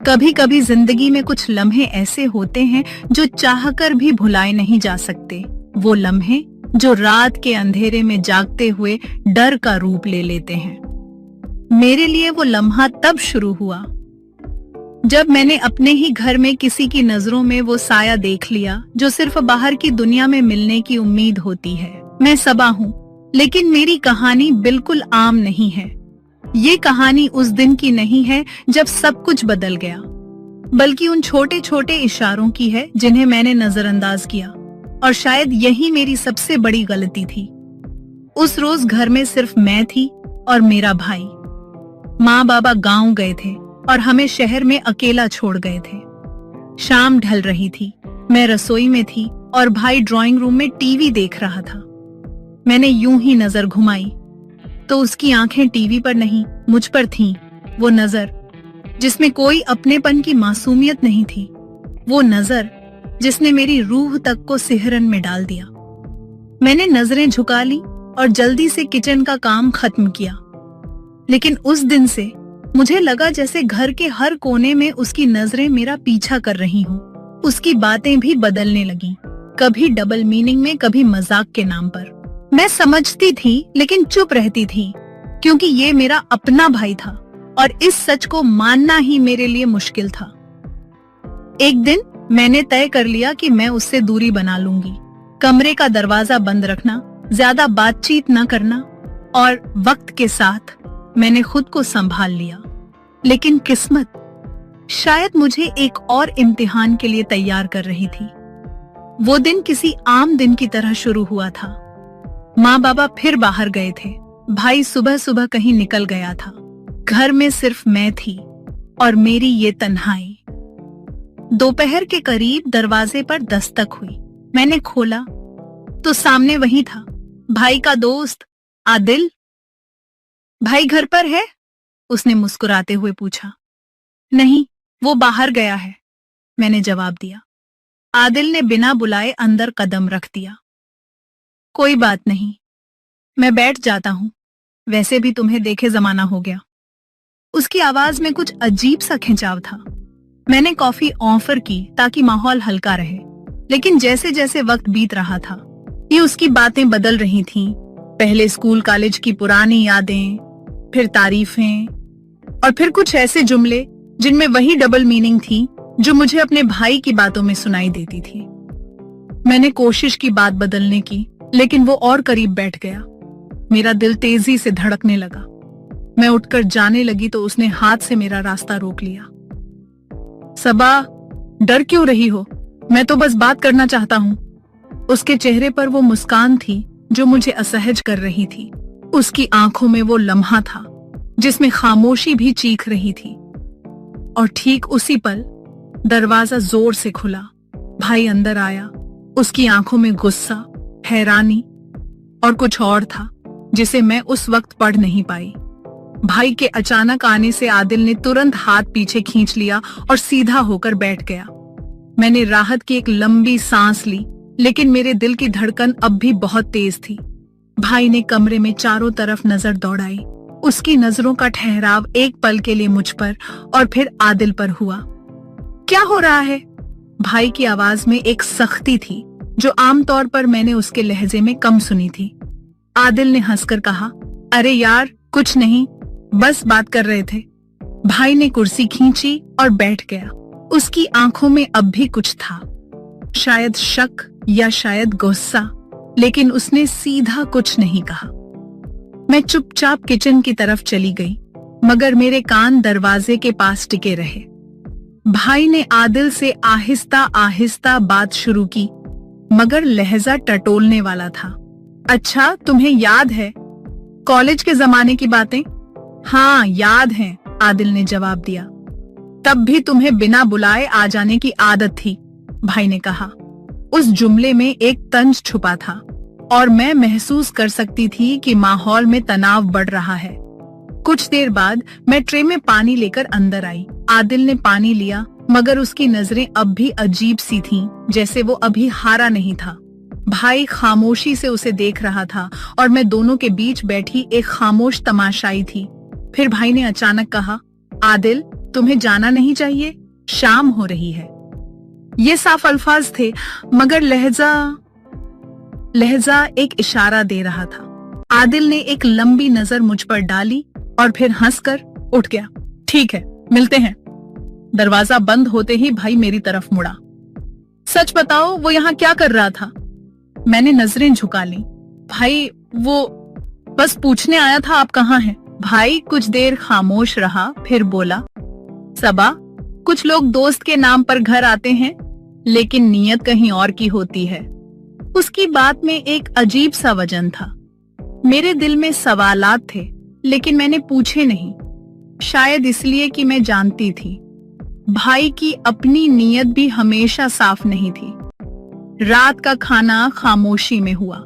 कभी कभी जिंदगी में कुछ लम्हे ऐसे होते हैं जो चाहकर भी भुलाए नहीं जा सकते। वो लम्हे जो रात के अंधेरे में जागते हुए डर का रूप ले लेते हैं। मेरे लिए वो लम्हा तब शुरू हुआ जब मैंने अपने ही घर में किसी की नजरों में वो साया देख लिया जो सिर्फ बाहर की दुनिया में मिलने की उम्मीद होती है। मैं सबा हूँ, लेकिन मेरी कहानी बिल्कुल आम नहीं है। ये कहानी उस दिन की नहीं है जब सब कुछ बदल गया, बल्कि उन छोटे छोटे इशारों की है जिन्हें मैंने नजरअंदाज किया। और शायद यही मेरी सबसे बड़ी गलती थी। उस रोज घर में सिर्फ मैं थी और मेरा भाई। माँ बाबा गांव गए थे और हमें शहर में अकेला छोड़ गए थे। शाम ढल रही थी, मैं रसोई में थी और भाई ड्राइंग रूम में टीवी देख रहा था। मैंने यूं ही नजर घुमाई तो उसकी आंखें टीवी पर नहीं, मुझ पर थीं। वो नजर जिसमें कोई अपनेपन की मासूमियत नहीं थी, वो नजर जिसने मेरी रूह तक को सिहरन में डाल दिया। मैंने नजरें झुका ली और जल्दी से किचन का काम खत्म किया। लेकिन उस दिन से मुझे लगा जैसे घर के हर कोने में उसकी नजरें मेरा पीछा कर रही हों। उसकी बातें भी बदलने लगीं, कभी डबल मीनिंग में, कभी मजाक के नाम पर। मैं समझती थी लेकिन चुप रहती थी, क्योंकि ये मेरा अपना भाई था और इस सच को मानना ही मेरे लिए मुश्किल था। एक दिन मैंने तय कर लिया कि मैं उससे दूरी बना लूंगी। कमरे का दरवाजा बंद रखना, ज्यादा बातचीत न करना, और वक्त के साथ मैंने खुद को संभाल लिया। लेकिन किस्मत शायद मुझे एक और इम्तिहान के लिए तैयार कर रही थी। वो दिन किसी आम दिन की तरह शुरू हुआ था। माँ बाबा फिर बाहर गए थे, भाई सुबह सुबह कहीं निकल गया था। घर में सिर्फ मैं थी और मेरी ये तन्हाई। दोपहर के करीब दरवाजे पर दस्तक हुई। मैंने खोला तो सामने वही था, भाई का दोस्त आदिल। भाई घर पर है? उसने मुस्कुराते हुए पूछा। नहीं, वो बाहर गया है, मैंने जवाब दिया। आदिल ने बिना बुलाए अंदर कदम रख दिया। कोई बात नहीं, मैं बैठ जाता हूँ, वैसे भी तुम्हें देखे जमाना हो गया। उसकी आवाज में कुछ अजीब सा खिंचाव था। मैंने कॉफी ऑफर की ताकि माहौल हल्का रहे, लेकिन जैसे जैसे वक्त बीत रहा था, ये उसकी बातें बदल रही थीं। पहले स्कूल कॉलेज की पुरानी यादें, फिर तारीफें, और फिर कुछ ऐसे जुमले जिनमें वही डबल मीनिंग थी जो मुझे अपने भाई की बातों में सुनाई देती थी। मैंने कोशिश की बात बदलने की, लेकिन वो और करीब बैठ गया। मेरा दिल तेजी से धड़कने लगा। मैं उठकर जाने लगी तो उसने हाथ से मेरा रास्ता रोक लिया। सबा, डर क्यों रही हो? मैं तो बस बात करना चाहता हूँ। उसके चेहरे पर वो मुस्कान थी जो मुझे असहज कर रही थी। उसकी आंखों में वो लम्हा था जिसमें खामोशी भी चीख रही थी। और ठीक उसी पल दरवाजा जोर से खुला। भाई अंदर आया। उसकी आंखों में गुस्सा, हैरानी और कुछ और था जिसे मैं उस वक्त पढ़ नहीं पाई। भाई के अचानक आने से आदिल ने तुरंत हाथ पीछे खींच लिया और सीधा होकर बैठ गया। मैंने राहत की एक लंबी सांस ली, लेकिन मेरे दिल की धड़कन अब भी बहुत तेज थी। भाई ने कमरे में चारों तरफ नजर दौड़ाई। उसकी नजरों का ठहराव एक पल के लिए मुझ पर और फिर आदिल पर हुआ। क्या हो रहा है? भाई की आवाज में एक सख्ती थी जो आमतौर पर मैंने उसके लहजे में कम सुनी थी। आदिल ने हंसकर कहा, अरे यार कुछ नहीं, बस बात कर रहे थे। भाई ने कुर्सी खींची और बैठ गया। उसकी आंखों में अब भी कुछ था, शायद शक या शायद गुस्सा, लेकिन उसने सीधा कुछ नहीं कहा। मैं चुपचाप किचन की तरफ चली गई, मगर मेरे कान दरवाजे के पास टिके रहे। भाई ने आदिल से आहिस्ता आहिस्ता बात शुरू की, मगर लहजा टटोलने वाला था। अच्छा, तुम्हें याद है कॉलेज के जमाने की बातें? हाँ याद है, आदिल ने जवाब दिया। तब भी तुम्हें बिना बुलाए आ जाने की आदत थी, भाई ने कहा। उस जुमले में एक तंज छुपा था और मैं महसूस कर सकती थी कि माहौल में तनाव बढ़ रहा है। कुछ देर बाद मैं ट्रे में पानी लेकर अंदर आई। आदिल ने पानी लिया, मगर उसकी नजरें अब भी अजीब सी थीं, जैसे वो अभी हारा नहीं था। भाई खामोशी से उसे देख रहा था और मैं दोनों के बीच बैठी एक खामोश तमाशाई थी। फिर भाई ने अचानक कहा, आदिल तुम्हें जाना नहीं चाहिए, शाम हो रही है। ये साफ अल्फाज थे, मगर लहजा एक इशारा दे रहा था। आदिल ने एक लंबी नजर मुझ पर डाली और फिर हंसकर उठ गया। ठीक है, मिलते हैं। दरवाजा बंद होते ही भाई मेरी तरफ मुड़ा। सच बताओ, वो यहाँ क्या कर रहा था? मैंने नजरें झुका ली। भाई, वो बस पूछने आया था आप कहाँ हैं। भाई कुछ देर खामोश रहा, फिर बोला, सबा, कुछ लोग दोस्त के नाम पर घर आते हैं, लेकिन नीयत कहीं और की होती है। उसकी बात में एक अजीब सा वजन था। मेरे दिल में सवालात थे, लेकिन मैंने पूछे नहीं। शायद इसलिए कि मैं जानती थी भाई की अपनी नीयत भी हमेशा साफ नहीं थी। रात का खाना खामोशी में हुआ।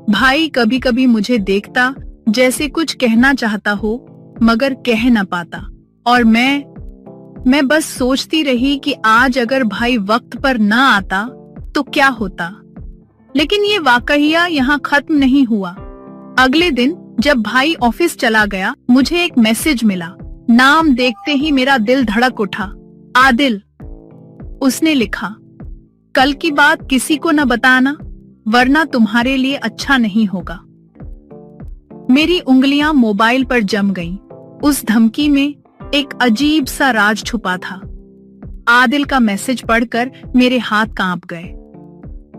भाई कभी कभी मुझे देखता जैसे कुछ कहना चाहता हो, मगर कह न पाता, और मैं बस सोचती रही कि आज अगर भाई वक्त पर न आता तो क्या होता। लेकिन ये वाकया यहाँ खत्म नहीं हुआ। अगले दिन जब भाई ऑफिस चला गया, मुझे एक मैसेज मिला। नाम देखते ही मेरा दिल धड़क उठा। आदिल, उसने लिखा, कल की बात किसी को न बताना, वरना तुम्हारे लिए अच्छा नहीं होगा। मेरी उंगलियां मोबाइल पर जम गईं। उस धमकी में एक अजीब सा राज छुपा था। आदिल का मैसेज पढ़कर मेरे हाथ कांप गए।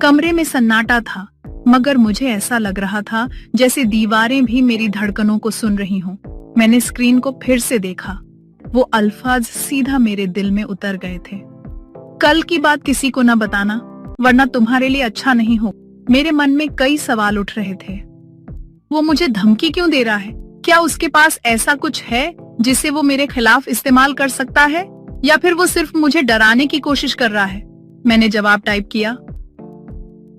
कमरे में सन्नाटा था, मगर मुझे ऐसा लग रहा था जैसे दीवारें भी मेरी धड़कनों को सुन रही हों। मैंने स्क्रीन को फिर से देखा। वो अल्फाज सीधा मेरे दिल में उतर गए थे। कल की बात किसी को न बताना, वरना तुम्हारे लिए अच्छा नहीं हो। मेरे मन में कई सवाल उठ रहे थे। वो मुझे धमकी क्यों दे रहा है? क्या उसके पास ऐसा कुछ है जिसे वो मेरे खिलाफ इस्तेमाल कर सकता है, या फिर वो सिर्फ मुझे डराने की कोशिश कर रहा है? मैंने जवाब टाइप किया,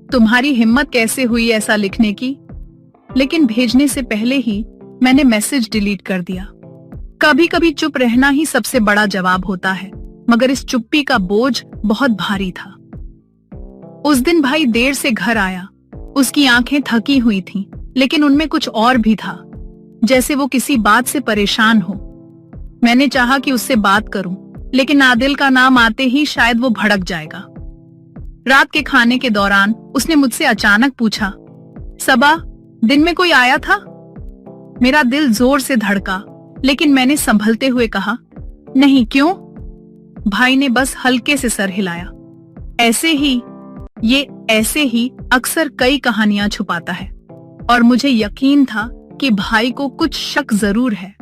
तुम्हारी हिम्मत कैसे हुई ऐसा लिखने की? लेकिन भेजने से पहले ही मैंने मैसेज डिलीट कर दिया। कभी कभी चुप रहना ही सबसे बड़ा जवाब होता है, मगर इस चुप्पी का बोझ बहुत भारी था। उस दिन भाई देर से घर आया। उसकी आंखें थकी हुई थीं, लेकिन उनमें कुछ और भी था, जैसे वो किसी बात से परेशान हो। मैंने चाहा कि उससे बात करूं, लेकिन आदिल का नाम आते ही शायद वो भड़क जाएगा। रात के खाने के दौरान उसने मुझसे अचानक पूछा, सबा, दिन में कोई आया था? मेरा दिल जोर से धड़का, लेकिन मैंने संभलते हुए कहा, नहीं, क्यों? भाई ने बस हल्के से सर हिलाया। ऐसे ही अक्सर कई कहानियां छुपाता है, और मुझे यकीन था कि भाई को कुछ शक जरूर है।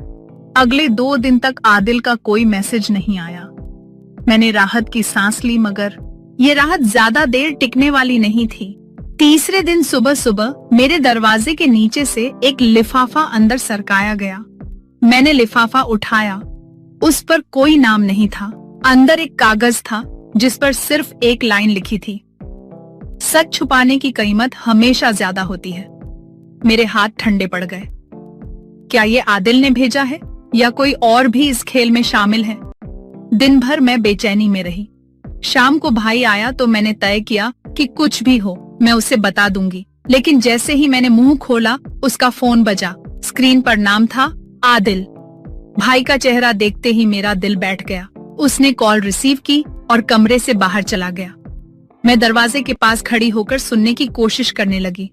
अगले 2 दिन तक आदिल का कोई मैसेज नहीं आया। मैंने राहत की सांस ली, मगर ये राहत ज्यादा देर टिकने वाली नहीं थी। तीसरे दिन सुबह सुबह मेरे दरवाजे के नीचे से एक लिफाफा अंदर सरकाया गया। मैंने लिफाफा उठाया। उस पर कोई नाम नहीं था। अंदर एक कागज था जिस पर सिर्फ एक लाइन लिखी थी, सच छुपाने की कीमत हमेशा ज्यादा होती है। मेरे हाथ ठंडे पड़ गए। क्या ये आदिल ने भेजा है, या कोई और भी इस खेल में शामिल है? दिन भर मैं बेचैनी में रही। शाम को भाई आया तो मैंने तय किया कि कुछ भी हो मैं उसे बता दूंगी। लेकिन जैसे ही मैंने मुंह खोला, उसका फोन बजा। स्क्रीन पर नाम था आदिल। भाई का चेहरा देखते ही मेरा दिल बैठ गया। उसने कॉल रिसीव की और कमरे से बाहर चला गया। मैं दरवाजे के पास खड़ी होकर सुनने की कोशिश करने लगी।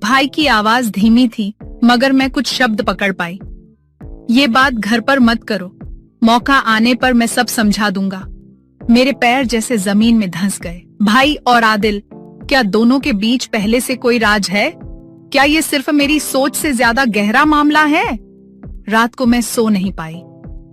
भाई की आवाज धीमी थी, मगर मैं कुछ शब्द पकड़ पाई। ये बात घर पर मत करो, मौका आने पर मैं सब समझा दूंगा। मेरे पैर जैसे जमीन में धंस गए। भाई और आदिल, क्या दोनों के बीच पहले से कोई राज है? क्या ये सिर्फ मेरी सोच से ज्यादा गहरा मामला है? रात को मैं सो नहीं पाई।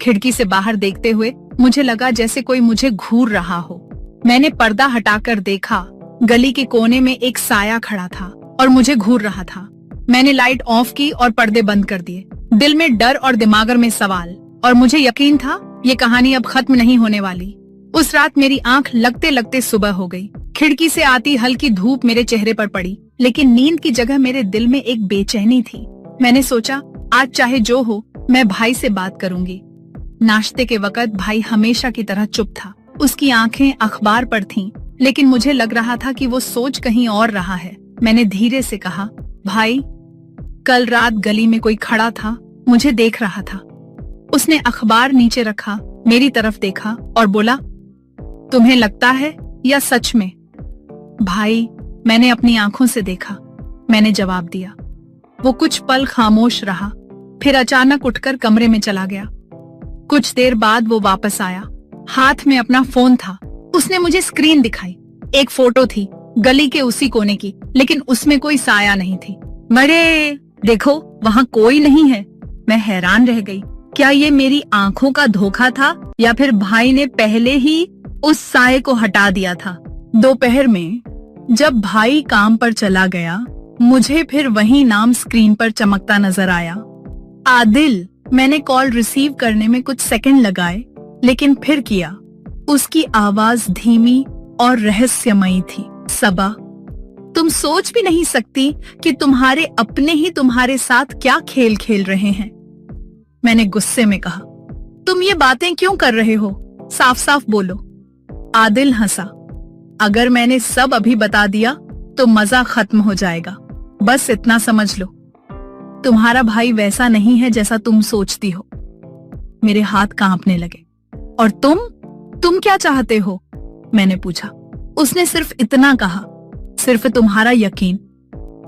खिड़की से बाहर देखते हुए मुझे लगा जैसे कोई मुझे घूर रहा हो। मैंने पर्दा हटाकर देखा। गली के कोने में एक साया खड़ा था और मुझे घूर रहा था। मैंने लाइट ऑफ की और पर्दे बंद कर दिए। दिल में डर और दिमाग में सवाल, और मुझे यकीन था ये कहानी अब खत्म नहीं होने वाली। उस रात मेरी आंख लगते लगते सुबह हो गई। खिड़की से आती हल्की धूप मेरे चेहरे पर पड़ी, लेकिन नींद की जगह मेरे दिल में एक बेचैनी थी। मैंने सोचा, आज चाहे जो हो, मैं भाई से बात करूंगी। नाश्ते के वक्त भाई हमेशा की तरह चुप था। उसकी आंखें अखबार पर थीं, लेकिन मुझे लग रहा था कि वो सोच कहीं और रहा है। मैंने धीरे से कहा, भाई, कल रात गली में कोई खड़ा था, मुझे देख रहा था। उसने अखबार नीचे रखा मेरी तरफ देखा और बोला, तुम्हें लगता है या सच में? भाई, मैंने अपनी आंखों से देखा, मैंने जवाब दिया। वो कुछ पल खामोश रहा, फिर अचानक उठकर कमरे में चला गया। कुछ देर बाद वो वापस आया, हाथ में अपना फोन था। उसने मुझे स्क्रीन दिखाई। एक फोटो थी गली के उसी कोने की, लेकिन उसमें कोई साया नहीं थी। मरे देखो, वहाँ कोई नहीं है। मैं हैरान रह गई। क्या ये मेरी आंखों का धोखा था या फिर भाई ने पहले ही उस साये को हटा दिया था? दोपहर में जब भाई काम पर चला गया, मुझे फिर वही नाम स्क्रीन पर चमकता नजर आया, आदिल। मैंने कॉल रिसीव करने में कुछ सेकंड लगाए, लेकिन फिर किया। उसकी आवाज धीमी और रहस्यमयी थी। सबा, तुम सोच भी नहीं सकती कि तुम्हारे अपने ही तुम्हारे साथ क्या खेल खेल रहे हैं। मैंने गुस्से में कहा, तुम ये बातें क्यों कर रहे हो? साफ साफ बोलो। आदिल हंसा। अगर मैंने सब अभी बता दिया तो मजा खत्म हो जाएगा। बस इतना समझ लो, तुम्हारा भाई वैसा नहीं है जैसा तुम सोचती हो। मेरे हाथ कांपने लगे। और तुम क्या चाहते हो? मैंने पूछा। उसने सिर्फ इतना कहा, सिर्फ तुम्हारा यकीन,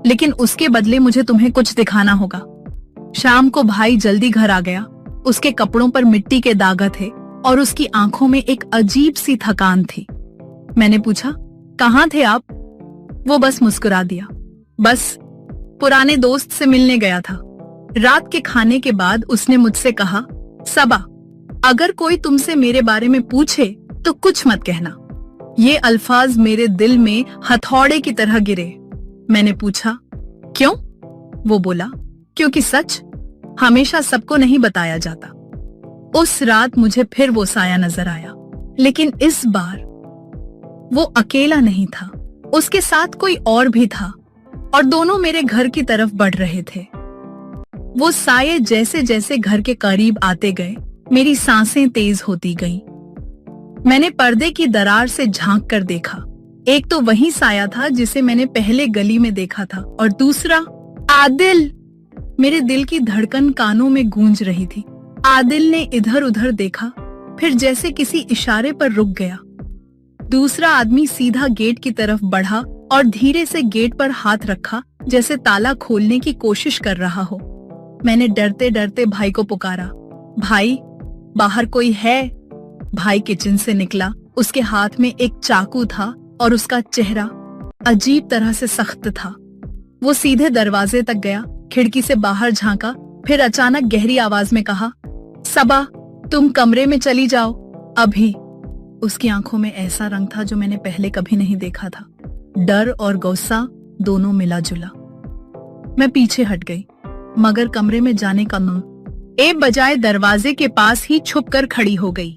लेकिन उसके बदले मुझे तुम्हें कुछ दिखाना होगा। शाम को भाई जल्दी घर आ गया। उसके कपड़ों पर मिट्टी के दाग थे और उसकी आंखों में एक अजीब सी थकान थी। मैंने पूछा, कहाँ थे आप? वो बस मुस्कुरा दिया। बस पुराने दोस्त से मिलने गया था। रात के खाने के बाद उसने मुझसे कहा, सबा, अगर कोई तुमसे मेरे बारे में पूछे तो कुछ मत कहना। ये अल्फाज मेरे दिल में हथौड़े की तरह गिरे। मैंने पूछा, क्यों? वो बोला, क्योंकि सच हमेशा सबको नहीं बताया जाता। उस रात मुझे फिर वो साया नजर आया, लेकिन इस बार वो अकेला नहीं था। उसके साथ कोई और भी था और दोनों मेरे घर की तरफ बढ़ रहे थे। वो साये जैसे जैसे घर के करीब आते गए, मेरी सांसें तेज होती गईं। मैंने पर्दे की दरार से झांक कर देखा। एक तो वही साया था जिसे मैंने पहले गली में देखा था, और दूसरा आदिल। मेरे दिल की धड़कन कानों में गूंज रही थी। आदिल ने इधर उधर देखा, फिर जैसे किसी इशारे पर रुक गया। दूसरा आदमी सीधा गेट की तरफ बढ़ा और धीरे से गेट पर हाथ रखा, जैसे ताला खोलने की कोशिश कर रहा हो। मैंने डरते डरते भाई को पुकारा, भाई, बाहर कोई है? भाई किचन से निकला। उसके हाथ में एक चाकू था और उसका चेहरा अजीब तरह से सख्त था। वो सीधे दरवाजे तक गया, खिड़की से बाहर झांका, फिर अचानक गहरी आवाज में कहा, सबा, तुम कमरे में चली जाओ अभी। उसकी आंखों में ऐसा रंग था जो मैंने पहले कभी नहीं देखा था। डर और गुस्सा दोनों मिला जुला। मैं पीछे हट गई, मगर कमरे में जाने का ए बजाय दरवाजे के पास ही छुपकर खड़ी हो गई।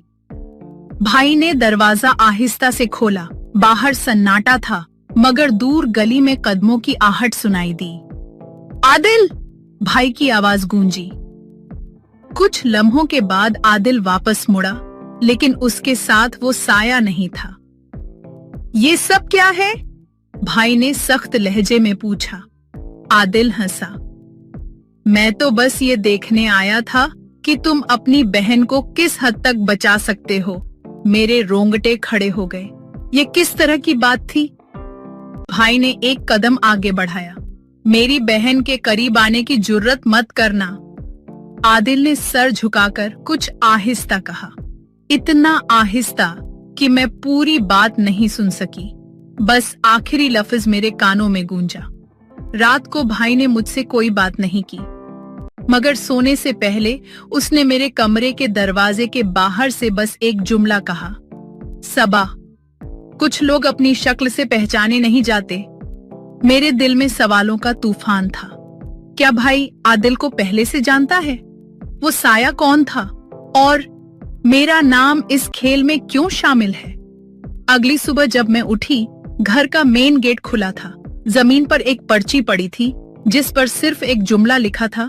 भाई ने दरवाजा आहिस्ता से खोला। बाहर सन्नाटा था, मगर दूर गली में कदमों की आहट सुनाई दी। आदिल! भाई की आवाज गूंजी। कुछ लम्हों के बाद आदिल वापस मुड़ा, लेकिन उसके साथ वो साया नहीं था। ये सब क्या है? भाई ने सख्त लहजे में पूछा। आदिल हंसा। मैं तो बस ये देखने आया था कि तुम अपनी बहन को किस हद तक बचा सकते हो। मेरे रोंगटे खड़े हो गए। ये किस तरह की बात थी? भाई ने एक कदम आगे बढ़ाया। मेरी बहन के करीब आने की जुर्रत मत करना। आदिल ने सर झुकाकर कुछ आहिस्ता कहा, इतना आहिस्ता कि मैं पूरी बात नहीं सुन सकी। बस आखिरी लफ्ज मेरे कानों में गूंजा। रात को भाई ने मुझसे कोई बात नहीं की, मगर सोने से पहले उसने मेरे कमरे के दरवाजे के बाहर से बस एक जुमला कहा, सबा, कुछ लोग अपनी शक्ल से पहचाने नहीं जाते। मेरे दिल में सवालों का तूफान था। क्या भाई आदिल को पहले से जानता है? वो साया कौन था? और मेरा नाम इस खेल में क्यों शामिल है? अगली सुबह जब मैं उठी, घर का मेन गेट खुला था। जमीन पर एक पर्ची पड़ी थी जिस पर सिर्फ एक जुमला लिखा था,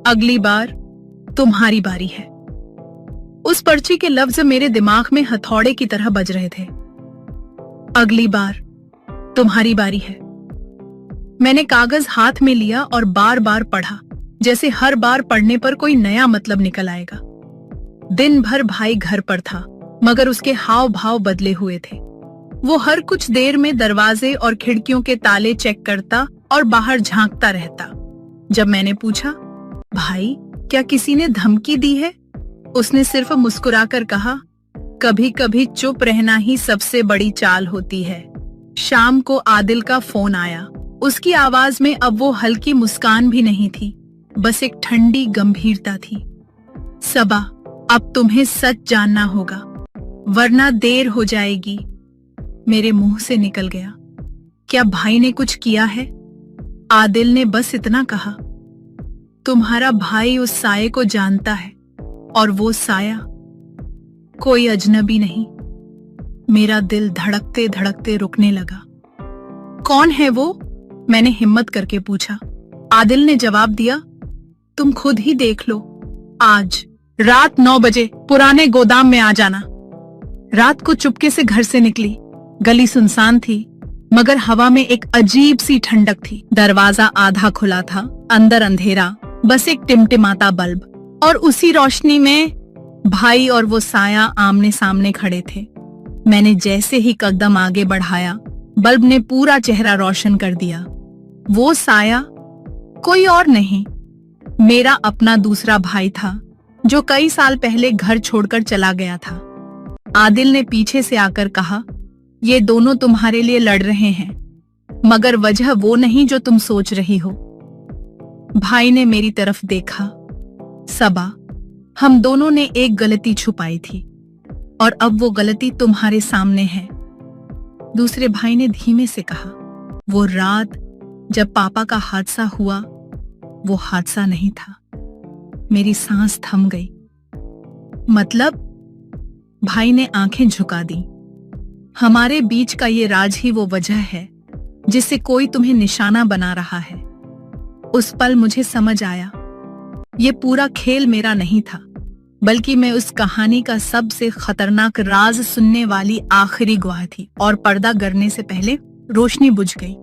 अगली बार तुम्हारी बारी है। उस पर्ची के लफ्ज मेरे दिमाग में हथौड़े की तरह बज रहे थे। अगली बार तुम्हारी बारी है। मैंने कागज हाथ में लिया और बार बार पढ़ा, जैसे हर बार पढ़ने पर कोई नया मतलब निकल आएगा। दिन भर भाई घर पर था, मगर उसके हाव भाव बदले हुए थे। वो हर कुछ देर में दरवाजे और खिड़कियों के ताले चेक करता और बाहर झांकता रहता। जब मैंने पूछा, भाई क्या किसी ने धमकी दी है, उसने सिर्फ मुस्कुराकर कहा, कभी कभी चुप रहना ही सबसे बड़ी चाल होती है। शाम को आदिल का फोन आया। उसकी आवाज में अब वो हल्की मुस्कान भी नहीं थी, बस एक ठंडी गंभीरता थी। सबा, अब तुम्हें सच जानना होगा, वरना देर हो जाएगी। मेरे मुंह से निकल गया, क्या भाई ने कुछ किया है? आदिल ने बस इतना कहा, तुम्हारा भाई उस साये को जानता है, और वो साया कोई अजनबी नहीं। मेरा दिल धड़कते धड़कते रुकने लगा। कौन है वो? मैंने हिम्मत करके पूछा। आदिल ने जवाब दिया, तुम खुद ही देख लो। आज रात 9 बजे पुराने गोदाम में आ जाना। रात को चुपके से घर से निकली। गली सुनसान थी, मगर हवा में एक अजीब सी ठंडक थी। दरवाजा आधा खुला था, अंदर अंधेरा, बस एक टिमटिमाता बल्ब, और उसी रोशनी में भाई और वो साया आमने सामने खड़े थे। मैंने जैसे ही कदम आगे बढ़ाया, बल्ब ने पूरा चेहरा रोशन कर दिया। वो साया कोई और नहीं, मेरा अपना दूसरा भाई था, जो कई साल पहले घर छोड़कर चला गया था। आदिल ने पीछे से आकर कहा, ये दोनों तुम्हारे लिए लड़ रहे हैं, मगर वजह वो नहीं जो तुम सोच रही हो। भाई ने मेरी तरफ देखा। सबा, हम दोनों ने एक गलती छुपाई थी, और अब वो गलती तुम्हारे सामने है। दूसरे भाई ने धीमे से कहा, वो रात जब पापा का हादसा हुआ, वो हादसा नहीं था। मेरी सांस थम गई। मतलब? भाई ने आंखें झुका दी। हमारे बीच का ये राज ही वो वजह है जिससे कोई तुम्हें निशाना बना रहा है। उस पल मुझे समझ आया, ये पूरा खेल मेरा नहीं था, बल्कि मैं उस कहानी का सबसे खतरनाक राज सुनने वाली आखिरी गवाह थी। और पर्दा गिरने से पहले रोशनी बुझ गई।